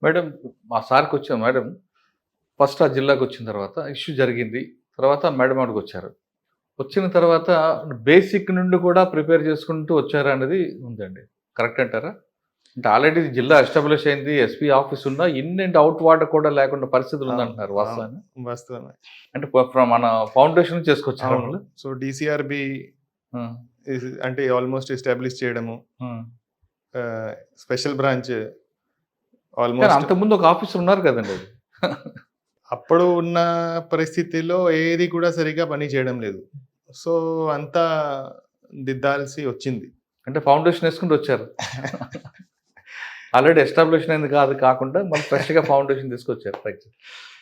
Madam మా సార్‌కి వచ్చాం మేడం. ఫస్ట్ ఆ జిల్లాకొచ్చిన తర్వాత ఇష్యూ జరిగింది. తర్వాత మేడం అక్కడికొచ్చారు. వచ్చిన తర్వాత బేసిక్ నుండి కూడా ప్రిపేర్ చేసుకుంటూ వచ్చారనేది ఉందండి. కరెక్ట్ అంటారా? అంటే ఆల్రెడీ జిల్లా ఎస్టాబ్లిష్ అయింది. ఎస్పీ ఆఫీస్ ఉన్నా ఇన్ అండ్ ఔట్ వాటర్ కూడా లేకుండా పరిస్థితులు అవును. ఉందంటున్నారు. అవును. వాస్తవేనా? వాస్తవమే. అంటే ఫ్రమ్ మన ఫౌండేషన్ చేసుకొచ్చారా అవును. వాళ్ళు? సో, డీసీఆర్‌బీ ఆ! అంటే ఆల్‌మోస్ట్ ఎస్టాబ్లిష్ చేయడము. ఆ! స్పెషల్ బ్రాంచ్ కానీ ఆల్‌మోస్ట్ అంతకుముందు ఒక ఆఫీసర్ ఉన్నారు కదండీ అది. అప్పుడు ఉన్న పరిస్థితిలో ఏది కూడా సరిగ్గా పని చేయడం లేదు. సో, అంతా దిద్దాల్సి వచ్చింది. అంటే ఫౌండేషన్ యేసుకుంటూ వచ్చారు. ఆల్రెడీ ఎస్టాబ్లిష్ అయింది కాకుండా మళ్ళీ ఫ్రెష్‌గా ఫౌండేషన్ తీసుకొచ్చారు. రైట్.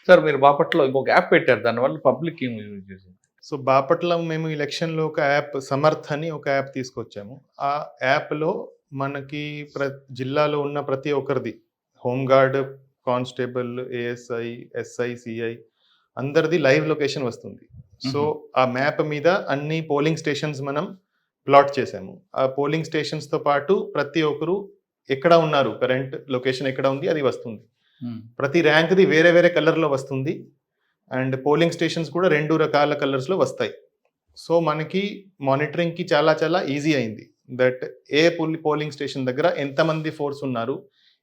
సార్ మీరు బాపట్లలో ఇంకొక యాప్ పెట్టారు. దానివల్ల పబ్లిక్ ఏం యూజ్ చేసింది? సో, బాపట్ల మేము ఎలక్షన్‌లో ఒక యాప్ సమర్థ్ అని ఒక యాప్ తీసుకొచ్చాము. ఆ యాప్‌లో మనకి జిల్లాలో ఉన్న ప్రతి ఒక్కరిది home guard, constable, ASI, SI, CI అందరిది లైవ్ లొకేషన్ వస్తుంది. సో, హుహు. ఆ మ్యాప్ మీద అన్ని పోలింగ్ స్టేషన్స్ మనం ప్లాట్ చేసాము. ఆ పోలింగ్ స్టేషన్స్‌తో పాటు ప్రతి ఒక్కరు ఎక్కడ ఉన్నారు, కరెంట్ లొకేషన్ ఎక్కడ ఉంది అది వస్తుంది. హ్మ్. ప్రతి ర్యాంక్‌ది వేరే వేరే కలర్‌లో వస్తుంది. అండ్ పోలింగ్ స్టేషన్స్ కూడా 2 రకాల కలర్స్‌లో వస్తాయి. సో, మనకి మానిటరింగ్‌కి చాలా చాలా ఈజీ అయింది. దట్ ఏ పోలింగ్ స్టేషన్ దగ్గర ఎంతమంది ఫోర్స్ ఉన్నారు,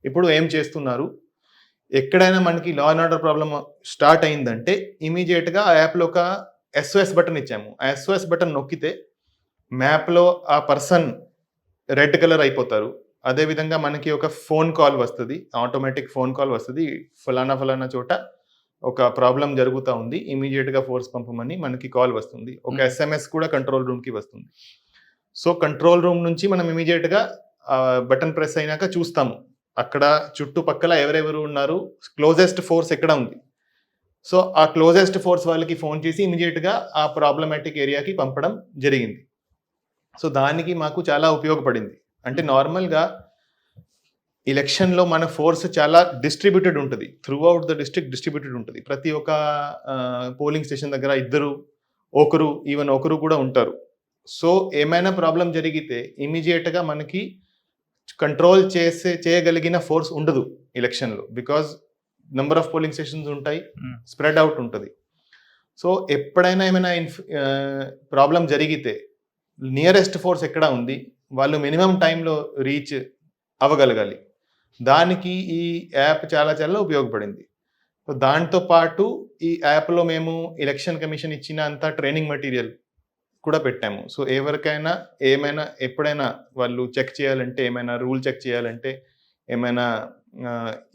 ఇప్పుడు ఏం చేస్తున్నారు, ఎక్కడైనా మనకి law and order problem start అయిందంటే ఇమ్మీడియేట్‌గా ఆ యాప్‌లో ఒక ఎస్ఓఎస్ బటన్ ఇచ్చాము. ఆ ఎస్ఓఎస్ బటన్ నొక్కితే మ్యాప్‌లో ఆ పర్సన్ రెడ్ కలర్ అయిపోతారు. అదే విధంగా మనకి ఒక ఫోన్ కాల్ వస్తది. ఆటోమేటిక్ ఫోన్ కాల్ వస్తది. ఫలానా ఫలానా చోట ఒక ప్రాబ్లమ్ జరుగుతా ఉంది. ఇమ్మీడియేట్‌గా ఫోర్స్ పంపమని మనకి కాల్ వస్తుంది. ఒక ఎస్ఎంఎస్ కూడా కంట్రోల్ రూమ్‌కి వస్తుంది. సో, కంట్రోల్ రూమ్ నుంచి మనం ఇమ్మీడియేట్‌గా బటన్ ప్రెస్ అయినాక చూస్తాము. అక్కడ చుట్టుపక్కల ఎవరెవరు ఉన్నారు, క్లోజెస్ట్ ఫోర్స్ ఎక్కడ ఉంది. సో, ఆ క్లోజెస్ట్ ఫోర్స్ వాళ్ళకి ఫోన్ చేసి ఇమ్మీడియేట్‌గా ఆ ప్రాబ్లమాటిక్ ఏరియాకి పంపడం జరిగింది. సో, దానికి మాకు చాలా ఉపయోగపడింది. అంటే నార్మల్‌గా ఎలక్షన్‌లో మన ఫోర్స్ చాలా డిస్ట్రిబ్యూటెడ్ ఉంటది. త్రూఔట్ ద డిస్ట్రిక్ట్ డిస్ట్రిబ్యూటెడ్ ఉంటది. ప్రతి ఒక్క పోలింగ్ స్టేషన్ దగ్గర ఇద్దరు, ఒకరు ఈవెన్ ఒకరు కూడా ఉంటారు. సో, ఏమైనా ప్రాబ్లమ్ జరిగితే ఇమ్మీడియేట్‌గా మనకి కంట్రోల్ చేయగలిగిన ఫోర్స్ ఉండదు ఎలక్షన్‌లో. Because number of polling stations ఉంటాయి. హ్మ్. స్ప్రెడ్ ఔట్ ఉంటది. సో, ఎప్పుడైనా ఏమైనా ప్రాబ్లమ్ జరిగితే నియరెస్ట్ ఫోర్స్ ఎక్కడ ఉంది, వాళ్ళు మినిమమ్ టైంలో రీచ్ అవ్వగలగాలి. దానికి ఈ యాప్ చాలా చాలా ఉపయోగపడింది. సో, దాంతో పాటు ఈ యాప్‌లో మేము ఎలక్షన్ కమిషన్ ఇచ్చిన అంత ట్రైనింగ్ మెటీరియల్ కూడా పెట్టాము. సో, ఎవరికైనా ఏమైనా ఎప్పుడైనా వాళ్ళు చెక్ చేయాలంటే, ఏమైనా రూల్ చెక్ చేయాలంటే, ఏమైనా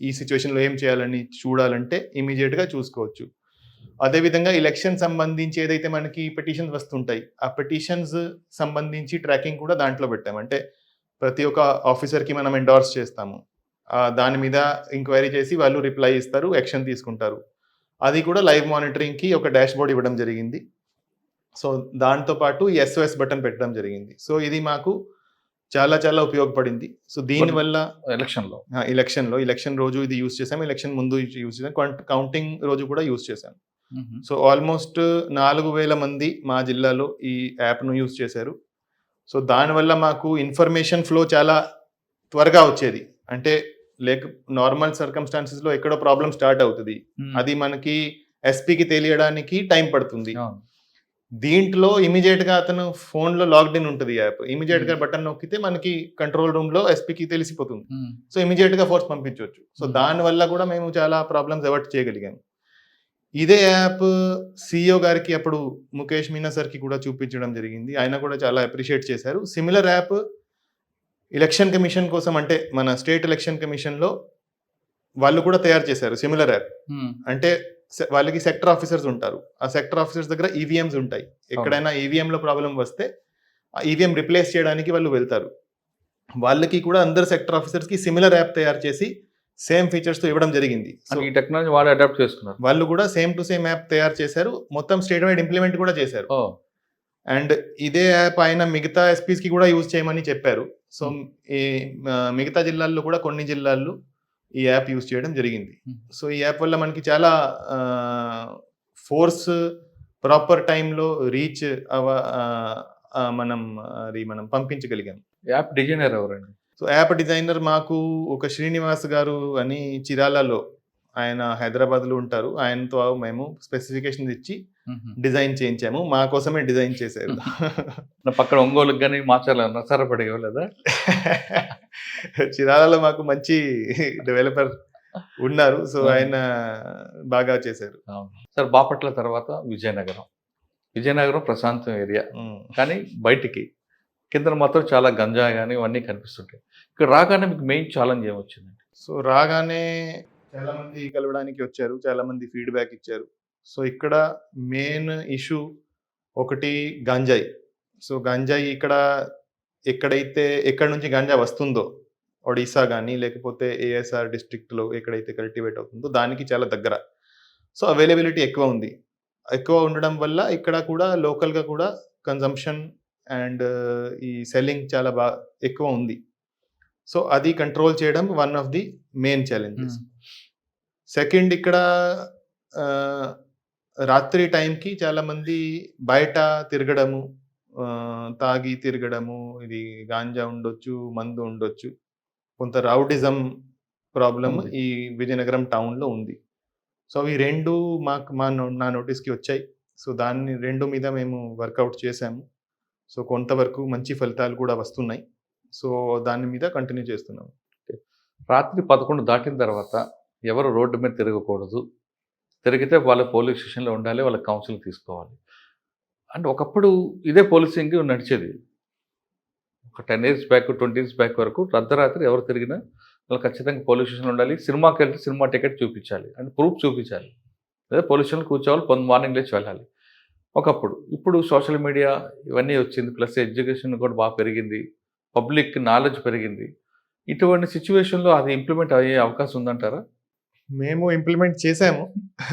ఈ సిట్యుయేషన్‌లో ఏం చేయాలని చూడాలంటే ఇమ్మీడియేట్‌గా చూసుకోవచ్చు. అదే విధంగా ఎలక్షన్ సంబంధించి ఏదైతే మనకి పిటిషన్స్ వస్తుంటాయి, ఆ పిటిషన్స్ సంబంధించి ట్రాకింగ్ కూడా దాంట్లో పెట్టాము. అంటే ప్రతి ఒక్క ఆఫీసర్‌కి మనం ఎండార్స్ చేస్తాము. దాని మీద ఎంక్వైరీ చేసి వాళ్ళు రిప్లై ఇస్తారు, యాక్షన్ తీసుకుంటారు. అది కూడా లైవ్ మానిటరింగ్‌కి ఒక డాష్‌బోర్డ్ ఇవ్వడం జరిగింది. సో, దాంతో పాటు ఈ ఎస్ఓఎస్ బటన్ పెట్టడం జరిగింది. సో, ఇది మాకు చాలా చాలా ఉపయోగపడింది. సో, దీనివల్ల ఎలక్షన్‌లో. ఎలక్షన్ రోజు ఇది యూజ్ చేసాం. ఎలక్షన్ ముందు యూజ్ చేసాం. కౌంటింగ్ రోజు కూడా యూజ్ చేశాం. హుహు. సో, ఆల్‌మోస్ట్ 4000 మంది మా జిల్లాలో ఈ యాప్‌ను యూజ్ చేశారు. సో, దానివల్ల మాకు ఇన్ఫర్మేషన్ ఫ్లో చాలా త్వరగా వచ్చేది. అంటే నార్మల్ సర్కమ్‌స్టాన్సెస్‌లో ఎక్కడో ప్రాబ్లమ్ స్టార్ట్ అవుతది. హ్మ్. అది మనకి ఎస్పీకి తెలియడానికి టైం పడుతుంది. అవును. దీంట్లో ఇమ్మీడియేట్‌గా అతను ఫోన్‌లో లాగ్డ్ ఇన్ ఉంటది యాప్. ఇమ్మీడియేట్‌గా బటన్ నొక్కితే మనకి కంట్రోల్ రూమ్‌లో ఎస్పీకి తెలిసిపోతుంది. హ్మ్. సో, ఇమ్మీడియేట్‌గా ఫోర్స్ పంపించొచ్చు. సో, హ్మ్. దానివల్ల కూడా మేము చాలా ప్రాబ్లమ్స్ అవాయిడ్ చేయగలిగాము. ఇదే యాప్ సీఈఓ గారికి అప్పుడు ముఖేష్ మీనా సార్‌కి కూడా చూపించడం జరిగింది. ఆయన కూడా చాలా అప్రిషియేట్ చేశారు. సిమిలర్ యాప్ ఎలక్షన్ కమిషన్ కోసం అంటే మన స్టేట్ ఎలక్షన్ కమిషన్‌లో వాళ్ళు కూడా తయారు చేశారు సిమిలర్ యాప్. హ్మ్. అంటే వాళ్ళకి సెక్టర్ ఆఫీసర్స్ ఉంటారు. ఆ సెక్టర్ ఆఫీసర్స్ దగ్గర ఈవీఎంస్ ఉంటాయి. ఎక్కడైనా ఈవీఎంలో ప్రాబ్లమ్ వస్తే ఆ ఈవీఎం రిప్లేస్ చేయడానికి వాళ్ళు వెళ్తారు. వాళ్ళకి కూడా అందరు సెక్టర్ ఆఫీసర్స్‌కి సిమిలర్ యాప్ తయారు చేసి సేమ్ ఫీచర్స్‌తో ఇవ్వడం జరిగింది. సో, అంటే ఈ టెక్నాలజీ వాళ్ళు అడాప్ట్ చేసుకున్నారు. వాళ్ళు కూడా సేమ్ టు సేమ్ యాప్ తయారు చేశారు. మొత్తం స్టేట్ వైడ్ ఇంప్లిమెంట్ కూడా చేశారు. ఓహ్! అండ్ ఇదే యాప్ ఆయన మిగతా ఎస్పీస్‌కి కూడా యూజ్ చేయమని చెప్పారు. సో, ఈ మిగతా జిల్లాల్లో కూడా కొన్ని జిల్లాల్లో ఈ యాప్ యూజ్ చేయడం జరిగింది. సో, ఈ యాప్ వల్ల మనకి చాలా ఫోర్స్ ప్రాపర్ టైమ్‌లో రీచ్ మనం పంపించగలిగాం. యాప్ డిజైనర్ ఎవరండి? సో యాప్ డిజైనర్ మాకు ఒక శ్రీనివాస్ గారు అని చిరాలలో, ఆయన హైదరాబాద్లో ఉంటారు. ఆయనతో మేము స్పెసిఫికేషన్స్ ఇచ్చి డిజైన్ చేయించాము. మా కోసమే డిజైన్ చేశారు. నా పక్కన ఒంగోలుకి కానీ మాచర్ల నరసరాపేట ఇవ్వలేదా? చిరాలలో మాకు మంచి డెవలపర్ ఉన్నారు. సో ఆయన బాగా చేశారు. సార్ బాపట్ల తర్వాత విజయనగరం. విజయనగరం ప్రశాంతం ఏరియా, కానీ బయటికి కింద మాత్రం చాలా గంజా కానీ ఇవన్నీ కనిపిస్తుంటాయి. ఇక్కడ రాగానే మీకు మెయిన్ ఛాలెంజ్ ఏమొచ్చిందండి? సో రాగానే చాలా మంది కలవడానికి వచ్చారు, చాలా మంది ఫీడ్బ్యాక్ ఇచ్చారు. సో ఇక్కడ మెయిన్ ఇష్యూ ఒకటి గంజాయి. సో గంజాయి ఇక్కడ ఎక్కడి నుంచి గంజా వస్తుందో, ఒడిశా కానీ లేకపోతే ఏఎస్ఆర్ డిస్ట్రిక్ట్లో ఎక్కడైతే కల్టివేట్ అవుతుందో దానికి చాలా దగ్గర. సో అవైలబిలిటీ ఎక్కువ ఉంది. ఎక్కువ ఉండడం వల్ల ఇక్కడ కూడా లోకల్గా కూడా కన్జంప్షన్ అండ్ ఈ సెల్లింగ్ చాలా ఎక్కువ ఉంది. సో అది కంట్రోల్ చేయడం one of the main challenges. Second, ఇక్కడ రాత్రి టైంకి చాలా మంది బయట తిరగడము, తాగి తిరగడము, ఇది గాంజా ఉండొచ్చు, మందు ఉండొచ్చు, కొంత రౌడిజం ప్రాబ్లం ఈ విజయనగరం టౌన్లో ఉంది. సో అవి రెండు నా నోటీస్కి వచ్చాయి. సో దాన్ని రెండు మీద మేము వర్కౌట్ చేశాము. సో కొంతవరకు మంచి ఫలితాలు కూడా వస్తున్నాయి. సో దాని మీద కంటిన్యూ చేస్తున్నాము. రాత్రి 11 దాటిన తర్వాత ఎవరు రోడ్డు మీద తిరగకూడదు, తిరిగితే వాళ్ళ పోలీస్ స్టేషన్లో ఉండాలి, వాళ్ళ కౌన్సిలింగ్ తీసుకోవాలి. అంటే ఒకప్పుడు ఇదే పోలీసింగ్ నడిచేది. ఒక 10 years బ్యాక్, 20 years బ్యాక్ వరకు అర్ధరాత్రి ఎవరు తిరిగినా వాళ్ళు ఖచ్చితంగా పోలీస్ స్టేషన్లో ఉండాలి. సినిమాకి వెళ్తే సినిమా టికెట్ చూపించాలి, అంటే ప్రూఫ్ చూపించాలి, లేదా పోలీస్ స్టేషన్లో కూర్చోవాలి, మార్నింగ్ లేచి వెళ్ళాలి ఒకప్పుడు. ఇప్పుడు సోషల్ మీడియా ఇవన్నీ వచ్చింది, ప్లస్ ఎడ్యుకేషన్ కూడా బాగా పెరిగింది, పబ్లిక్ నాలెడ్జ్ పెరిగింది. ఇటువంటి సిచ్యువేషన్లో అది ఇంప్లిమెంట్ అయ్యే అవకాశం ఉందంటారా? మేము ఇంప్లిమెంట్ చేసాము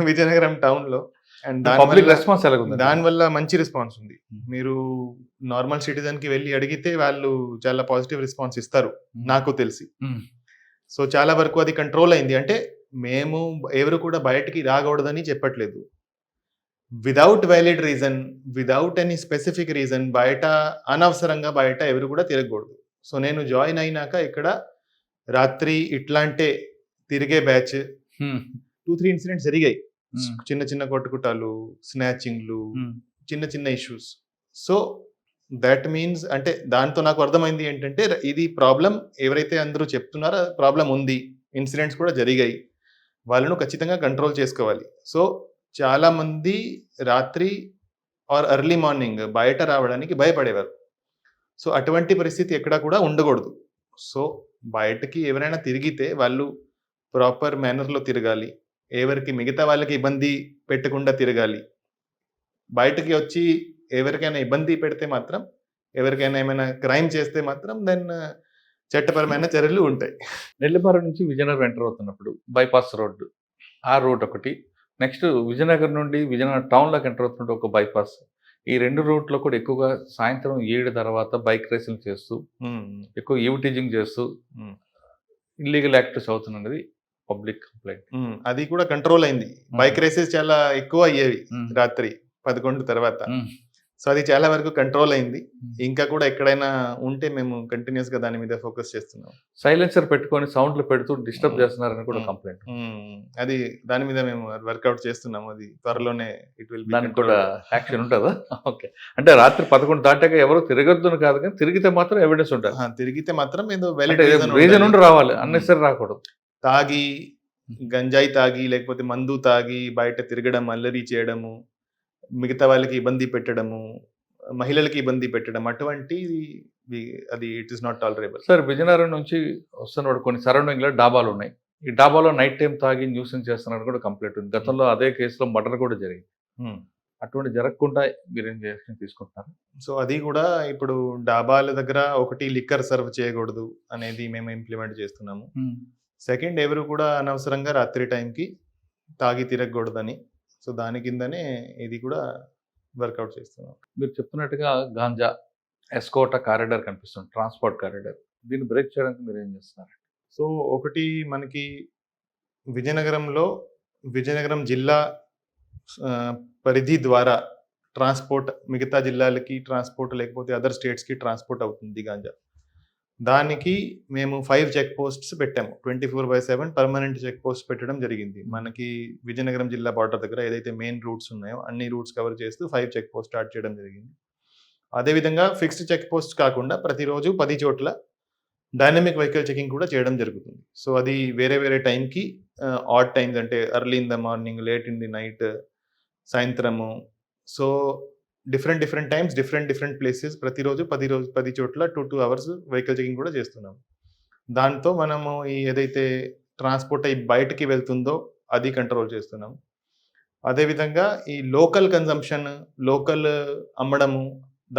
విజయనగరం టౌన్లో. అండ్ పబ్లిక్ రెస్పాన్స్ ఎలా ఉంది? దానివల్ల మంచి రెస్పాన్స్ ఉంది. మీరు నార్మల్ సిటిజన్కి వెళ్ళి అడిగితే వాళ్ళు చాలా పాజిటివ్ రెస్పాన్స్ ఇస్తారు నాకు తెలిసి. సో చాలా వరకు అది కంట్రోల్ అయింది. అంటే మేము ఎవరు కూడా బయటికి రాకూడదని చెప్పట్లేదు. Without valid reason, without any specific reason బయట అనవసరంగా బయట ఎవరు కూడా తిరగకూడదు. సో నేను జాయిన్ అయినాక ఇక్కడ రాత్రి ఇట్లాంటే తిరిగే బ్యాచ్ 2-3 ఇన్సిడెంట్స్ జరిగాయి. చిన్న చిన్న కొట్టుకుటాలు, స్నాచింగ్లు, చిన్న చిన్న ఇష్యూస్. సో దట్ మీన్స్, అంటే దాంతో నాకు అర్థమైంది ఏంటంటే ఇది ప్రాబ్లం ఎవరైతే అందరూ చెప్తున్నారో ప్రాబ్లం ఉంది, ఇన్సిడెంట్స్ కూడా జరిగాయి, వాళ్ళను ఖచ్చితంగా కంట్రోల్ చేసుకోవాలి. సో చాలా మంది రాత్రి ఆర్ ఎర్లీ మార్నింగ్ బయట రావడానికి భయపడేవారు. సో అటువంటి పరిస్థితి ఎక్కడా కూడా ఉండకూడదు. సో బయటకి ఎవరైనా తిరిగితే వాళ్ళు ప్రాపర్ మేనర్లో తిరగాలి, ఎవరికి మిగతా వాళ్ళకి ఇబ్బంది పెట్టకుండా తిరగాలి. బయటకి వచ్చి ఎవరికైనా ఇబ్బంది పెడితే మాత్రం, ఎవరికైనా ఏమైనా క్రైమ్ చేస్తే మాత్రం దెన్ చట్టపరమైన చర్యలు ఉంటాయి. నెల్లిమర్రు నుంచి విజయనగరం ఎంటర్ అవుతున్నప్పుడు బైపాస్ రోడ్డు, ఆ రోడ్ ఒకటి. నెక్స్ట్ విజయనగరం నుండి విజయనగరం టౌన్లోకి ఎంటర్ అవుతున్నట్టు ఒక బైపాస్. ఈ 2 రూట్లో కూడా ఎక్కువగా సాయంత్రం 7 తర్వాత బైక్ రేసింగ్ చేస్తూ, ఎక్కువ ఈవిటీజింగ్ చేస్తూ ఇల్లీగల్ యాక్టివిటీస్ అవుతున్నది పబ్లిక్ కంప్లైంట్. అది కూడా కంట్రోల్ అయింది. బైక్ రేసెస్ చాలా ఎక్కువ అయ్యేవి రాత్రి 11 తర్వాత. సో అది చాలా వరకు కంట్రోల్ అయింది. ఇంకా కూడా ఎక్కడైనా ఉంటే మేము కంటిన్యూస్ గా దాని మీద ఫోకస్ చేస్తున్నాం. సైలెన్సర్ పెట్టుకొని సౌండ్లు పెడుతూ డిస్టర్బ్ చేస్తున్నారని కూడా కంప్లైంట్. అది దాని మీద మేము వర్కౌట్ చేస్తున్నాము. అది త్వరలోనే ఇట్ విల్ దానికి కూడా యాక్షన్ ఉంటుందా? ఓకే. అంటే రాత్రి 11 దాటాక ఎవరు తిరగద్దును కాదు, కానీ తిరిగితే మాత్రం ఎవిడెన్స్ ఉంటుంది. తిరిగితే మాత్రం ఏదో రీజన్ ఉండి రావాలి, అన్నెసరీ రాకూడదు. తాగి, గంజాయి తాగి లేకపోతే మందు తాగి బయట తిరగడం, అల్లరి చేయడము, మిగతా వాళ్ళకి ఇబ్బంది పెట్టడము, మహిళలకి ఇబ్బంది పెట్టడం, అటువంటి అది it is not tolerable. Sir Vizianagaram నుంచి వస్తున్నప్పుడు కొన్ని సరౌండింగ్లో డాబాలు ఉన్నాయి. ఈ డాబాలో నైట్ టైం తాగి న్యూసెన్స్ చేస్తున్నారు కూడా కంప్లైంట్ ఉంది. గతంలో అదే కేసులో మర్డర్ కూడా జరిగింది. అటువంటి జరగకుండా మీరేం యాక్షన్ తీసుకుంటున్నారు? సో అది కూడా ఇప్పుడు డాబాల దగ్గర ఒకటి లిక్కర్ సర్వ్ చేయకూడదు అనేది మేము ఇంప్లిమెంట్ చేస్తున్నాము. సెకండ్, ఎవరు కూడా అనవసరంగా రాత్రి టైంకి తాగి తిరగకూడదని. సో దాని కిందనే ఇది కూడా వర్కౌట్ చేస్తున్నాం. మీరు చెప్తున్నట్టుగా గాంజా ఎస్కోటా కారిడార్ కనిపిస్తుంది, ట్రాన్స్పోర్ట్ కారిడార్. దీన్ని బ్రేక్ చేయడానికి మీరు ఏం చేస్తున్నారు? సో ఒకటి మనకి విజయనగరంలో విజయనగరం జిల్లా పరిధి ద్వారా ట్రాన్స్పోర్ట్ మిగతా జిల్లాలకి ట్రాన్స్పోర్ట్, లేకపోతే అదర్ స్టేట్స్కి ట్రాన్స్పోర్ట్ అవుతుంది గాంజా. దానికి మేము 5 చెక్ పోస్ట్స్ పెట్టాము. 24/7 పర్మనెంట్ చెక్ పోస్ట్ పెట్టడం జరిగింది. మనకి విజయనగరం జిల్లా బార్డర్ దగ్గర ఏదైతే మెయిన్ రూట్స్ ఉన్నాయో అన్ని రూట్స్ కవర్ చేస్తూ 5 చెక్ పోస్ట్ స్టార్ట్ చేయడం జరిగింది. అదేవిధంగా ఫిక్స్డ్ చెక్ పోస్ట్ కాకుండా ప్రతిరోజు 10 చోట్ల డైనమిక్ వెహికల్ చెకింగ్ కూడా చేయడం జరుగుతుంది. సో అది వేరే వేరే టైంకి ఆడ్ టైమ్స్ అంటే early in the morning, late in the night, సాయంత్రము. So different times different places ప్రతిరోజు 10 చోట్ల 2 అవర్స్ వెహికల్ చెకింగ్ కూడా చేస్తున్నాం. దాంతో మనము ఈ ఏదైతే ట్రాన్స్పోర్ట్ అయ్యి బయటికి వెళ్తుందో అది కంట్రోల్ చేస్తున్నాం. అదేవిధంగా ఈ లోకల్ కన్జంప్షన్, లోకల్ అమ్మడము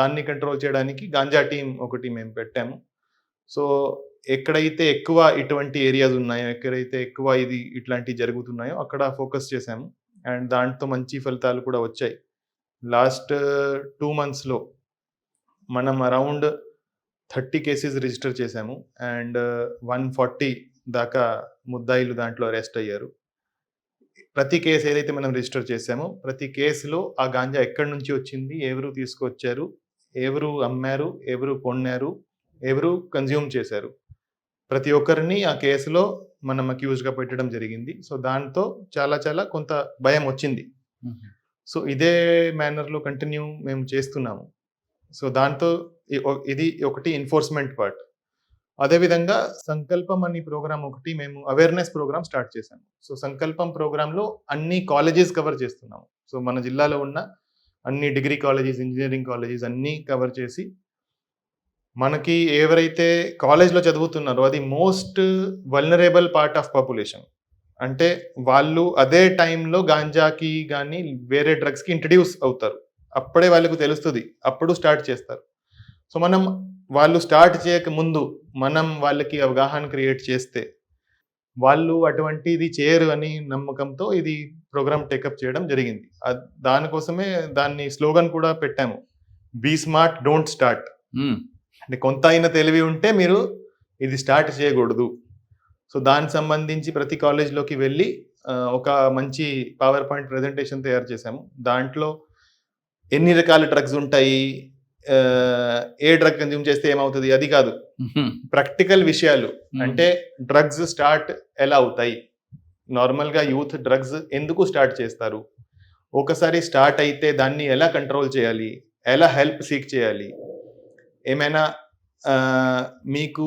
దాన్ని కంట్రోల్ చేయడానికి గాంజా టీం ఒకటి మేము పెట్టాము. సో ఎక్కడైతే ఎక్కువ ఇటువంటి ఏరియాస్ ఉన్నాయో, ఎక్కడైతే ఎక్కువ ఇట్లాంటివి జరుగుతున్నాయో అక్కడ ఫోకస్ చేశాము. అండ్ దాంతో మంచి ఫలితాలు కూడా వచ్చాయి. లాస్ట్ 2 monthsలో మనం అరౌండ్ 30 కేసెస్ రిజిస్టర్ చేశాము. అండ్ 140 దాకా ముద్దాయిలు దాంట్లో అరెస్ట్ అయ్యారు. ప్రతి కేసు ఏదైతే మనం రిజిస్టర్ చేశామో ప్రతి కేసులో ఆ గాంజా ఎక్కడి నుంచి వచ్చింది, ఎవరు తీసుకొచ్చారు, ఎవరు అమ్మారు, ఎవరు కొన్నారు, ఎవరు కన్జ్యూమ్ చేశారు, ప్రతి ఒక్కరిని ఆ కేసులో మనం అక్యూజ్గా పెట్టడం జరిగింది. సో దాంతో చాలా కొంత భయం వచ్చింది. సో ఇదే మేనర్లో కంటిన్యూ మేము చేస్తున్నాము. సో దాంతో ఇది ఒకటి ఎన్ఫోర్స్మెంట్ పార్ట్. అదేవిధంగా సంకల్పం అనే ప్రోగ్రామ్ ఒకటి మేము అవేర్నెస్ ప్రోగ్రామ్ స్టార్ట్ చేశాము. సో సంకల్పం ప్రోగ్రాంలో అన్ని కాలేజెస్ కవర్ చేస్తున్నాము. సో మన జిల్లాలో ఉన్న అన్ని డిగ్రీ కాలేజెస్, ఇంజనీరింగ్ కాలేజెస్ అన్నీ కవర్ చేసి మనకి ఎవరైతే కాలేజ్లో చదువుతున్నారో అది most vulnerable part of population. అంటే వాళ్ళు అదే టైంలో గాంజాకి కానీ వేరే డ్రగ్స్కి ఇంట్రడ్యూస్ అవుతారు. అప్పుడే వాళ్ళకు తెలుస్తుంది, అప్పుడు స్టార్ట్ చేస్తారు. సో మనం వాళ్ళు స్టార్ట్ చేయక ముందు మనం వాళ్ళకి అవగాహన క్రియేట్ చేస్తే వాళ్ళు అటువంటిది చేయరు అని నమ్మకంతో ఇది ప్రోగ్రామ్ టేకప్ చేయడం జరిగింది. దానికోసమే దాన్ని స్లోగన్ కూడా పెట్టాము, బీ స్మార్ట్ డోంట్ స్టార్ట్. అంటే కొంత అయినా తెలివి ఉంటే మీరు ఇది స్టార్ట్ చేయకూడదు. సో దానికి సంబంధించి ప్రతి కాలేజ్లోకి వెళ్ళి ఒక మంచి పవర్ పాయింట్ ప్రజెంటేషన్ తయారు చేశాము. దాంట్లో ఎన్ని రకాల డ్రగ్స్ ఉంటాయి, ఏ డ్రగ్ కన్జ్యూమ్ చేస్తే ఏమవుతుంది అది కాదు, ప్రాక్టికల్ విషయాలు. అంటే డ్రగ్స్ స్టార్ట్ ఎలా అవుతాయి, నార్మల్గా యూత్ డ్రగ్స్ ఎందుకు స్టార్ట్ చేస్తారు, ఒకసారి స్టార్ట్ అయితే దాన్ని ఎలా కంట్రోల్ చేయాలి, ఎలా హెల్ప్ సీక్ చేయాలి, ఏమైనా మీకు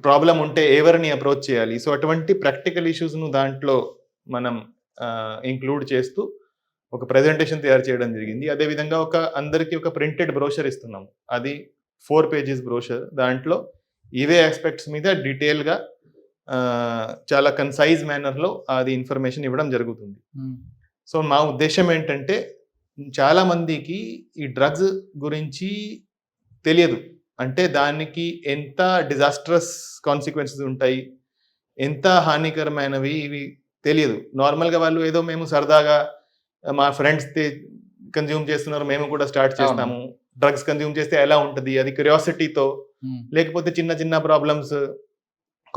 ప్రాబ్లం ఉంటే ఎవరిని అప్రోచ్ చేయాలి. సో అటువంటి ప్రాక్టికల్ ఇష్యూస్ను దాంట్లో మనం ఇంక్లూడ్ చేస్తూ ఒక ప్రెజెంటేషన్ తయారు చేయడం జరిగింది. అదేవిధంగా అందరికీ ఒక ప్రింటెడ్ బ్రోషర్ ఇస్తున్నాము. అది 4 pages బ్రోషర్. దాంట్లో ఇవే ఆస్పెక్ట్స్ మీద డీటెయిల్గా చాలా కన్సైజ్ మేనర్లో అది ఇన్ఫర్మేషన్ ఇవ్వడం జరుగుతుంది. సో మా ఉద్దేశం ఏంటంటే చాలా మందికి ఈ డ్రగ్స్ గురించి తెలియదు. అంటే దానికి ఎంత డిజాస్ట్రస్ కాన్సిక్వెన్సెస్ ఉంటాయి, ఎంత హానికరమైనవి ఇవి తెలియదు. నార్మల్గా వాళ్ళు ఏదో మేము సరదాగా మా ఫ్రెండ్స్ కన్జ్యూమ్ చేస్తున్నారు, మేము కూడా స్టార్ట్ చేస్తాము, డ్రగ్స్ కన్జ్యూమ్ చేస్తే ఎలా ఉంటుంది అది క్యూరియాసిటీతో, లేకపోతే చిన్న ప్రాబ్లమ్స్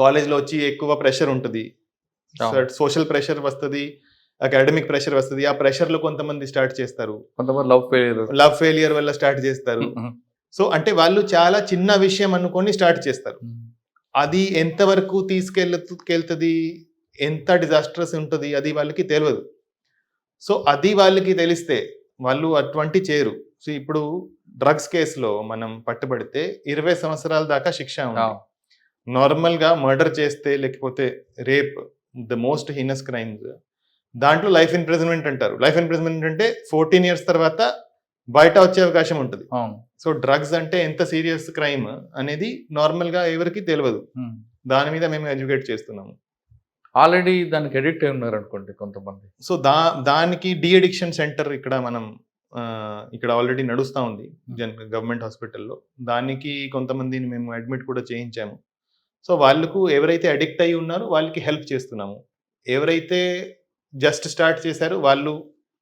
కాలేజ్లో వచ్చి ఎక్కువ ప్రెషర్ ఉంటుంది, సోషల్ ప్రెషర్ వస్తుంది, అకాడమిక్ ప్రెషర్ వస్తుంది. ఆ ప్రెషర్లో కొంతమంది స్టార్ట్ చేస్తారు, కొంతమంది లవ్ ఫెయిలియర్ వల్ల స్టార్ట్ చేస్తారు. సో అంటే వాళ్ళు చాలా చిన్న విషయం అనుకొని స్టార్ట్ చేస్తారు. అది ఎంతవరకు తీసుకెళ్తుంది, ఎంత డిజాస్ట్రస్ ఉంటుంది అది వాళ్ళకి తెలియదు. సో అది వాళ్ళకి తెలిస్తే వాళ్ళు అటువంటి చేయరు. సో ఇప్పుడు డ్రగ్స్ కేసులో మనం పట్టుబడితే 20 సంవత్సరాల దాకా శిక్ష ఉంది. నార్మల్గా మర్డర్ చేస్తే లేకపోతే rape, the most heinous crimes, దాంట్లో లైఫ్ ఇంప్రిజన్మెంట్ అంటారు. లైఫ్ ఇంప్రిజన్మెంట్ అంటే 14 years తర్వాత బయట వచ్చే అవకాశం ఉంటుంది. సో డ్రగ్స్ అంటే ఎంత సీరియస్ క్రైమ్ అనేది నార్మల్గా ఎవరికి తెలియదు. దాని మీద మేము ఎడ్యుకేట్ చేస్తున్నాము. ఆల్రెడీ దానికి అడిక్ట్ అయి ఉన్నారు అనుకోండి కొంతమంది. సో దానికి డి అడిక్షన్ సెంటర్ ఇక్కడ ఆల్రెడీ నడుస్తూ ఉంది గవర్నమెంట్ హాస్పిటల్లో. దానికి కొంతమందిని మేము అడ్మిట్ కూడా చేయించాము. సో వాళ్ళకు ఎవరైతే అడిక్ట్ అయి ఉన్నారో వాళ్ళకి హెల్ప్ చేస్తున్నాము. ఎవరైతే జస్ట్ స్టార్ట్ చేశారో వాళ్ళు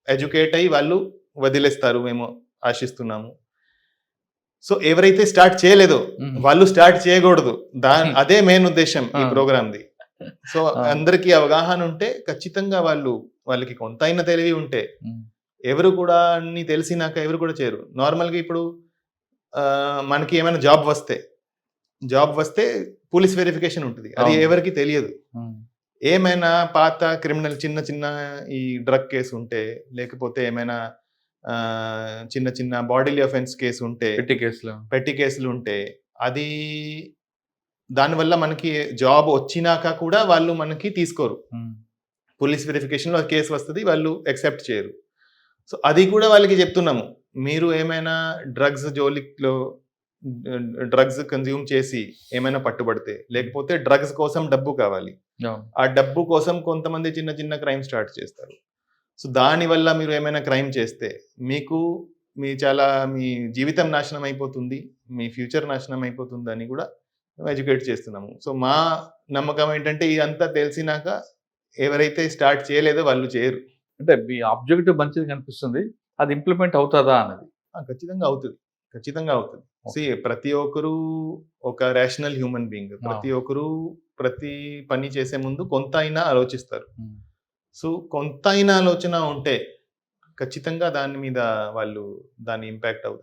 ఎడ్యుకేట్ అయ్యి వాళ్ళు వదిలేస్తారు మేము ఆశిస్తున్నాము. సో ఎవరైతే స్టార్ట్ చేయలేదో వాళ్ళు స్టార్ట్ చేయకూడదు. అదే మెయిన్ ఉద్దేశం ఈ ప్రోగ్రామ్ది. సో అందరికీ అవగాహన ఉంటే ఖచ్చితంగా వాళ్ళకి కొంత అయిన తెలివి ఉంటే ఎవరు కూడా అన్ని తెలిసినాక ఎవరు కూడా చేయరు. నార్మల్గా ఇప్పుడు మనకి ఏమైనా జాబ్ వస్తే జాబ్ వస్తే పోలీస్ వెరిఫికేషన్ ఉంటుంది, అది అవును. ఎవరికి తెలియదు. ఉమ్. ఏమైనా పాత క్రిమినల్ చిన్న చిన్న ఈ డ్రగ్ కేసు ఉంటే, లేకపోతే ఏమైనా చిన్న చిన్న బాడీలీ అఫెన్స్ కేసు ఉంటే, పెట్టి కేసులో పెట్టి కేసులు ఉంటే, అది దానివల్ల మనకి జాబ్ వచ్చినాక కూడా వాళ్ళు మనకి తీసుకోరు. ఉమ్. పోలీస్ వెరిఫికేషన్లో కేసు వస్తుంది, వాళ్ళు యాక్సెప్ట్ చేయరు. సో అది కూడా వాళ్ళకి చెప్తున్నాము, మీరు ఏమైనా డ్రగ్స్ జోలిలో డ్రగ్స్ కన్జ్యూమ్ చేసి ఏమైనా పట్టుబడితే, లేకపోతే డ్రగ్స్ కోసం డబ్బు కావాలి, అవును. ఆ డబ్బు కోసం కొంతమంది చిన్న చిన్న క్రైమ్ స్టార్ట్ చేస్తారు. సో దానివల్ల మీరు ఏమైనా క్రైమ్ చేస్తే మీకు మీ జీవితం నాశనం అయిపోతుంది, మీ ఫ్యూచర్ నాశనం అయిపోతుంది అని కూడా ఎడ్యుకేట్ చేస్తున్నాము. సో మా నమ్మకం ఏంటంటే ఇదంతా తెలిసినాక ఎవరైతే స్టార్ట్ చేయలేదో వాళ్ళు చేయరు. అంటే మీ ఆబ్జెక్టివ్ మంచిది కనిపిస్తుంది, అది ఇంప్లిమెంట్ అవుతుందా అన్నది. ఖచ్చితంగా అవుతుంది, ఖచ్చితంగా అవుతుంది. ప్రతి ఒక్కరు ఒక రేషనల్ హ్యూమన్ బీయింగ్, ప్రతి ఒక్కరు ప్రతి పని చేసే ముందు కొంత అయినా ఆలోచిస్తారు. ఉమ్. సో కొంత అయినా ఆలోచన ఉంటే ఖచ్చితంగా దాని మీద దాని ఇంపాక్ట్ అవుతుంది.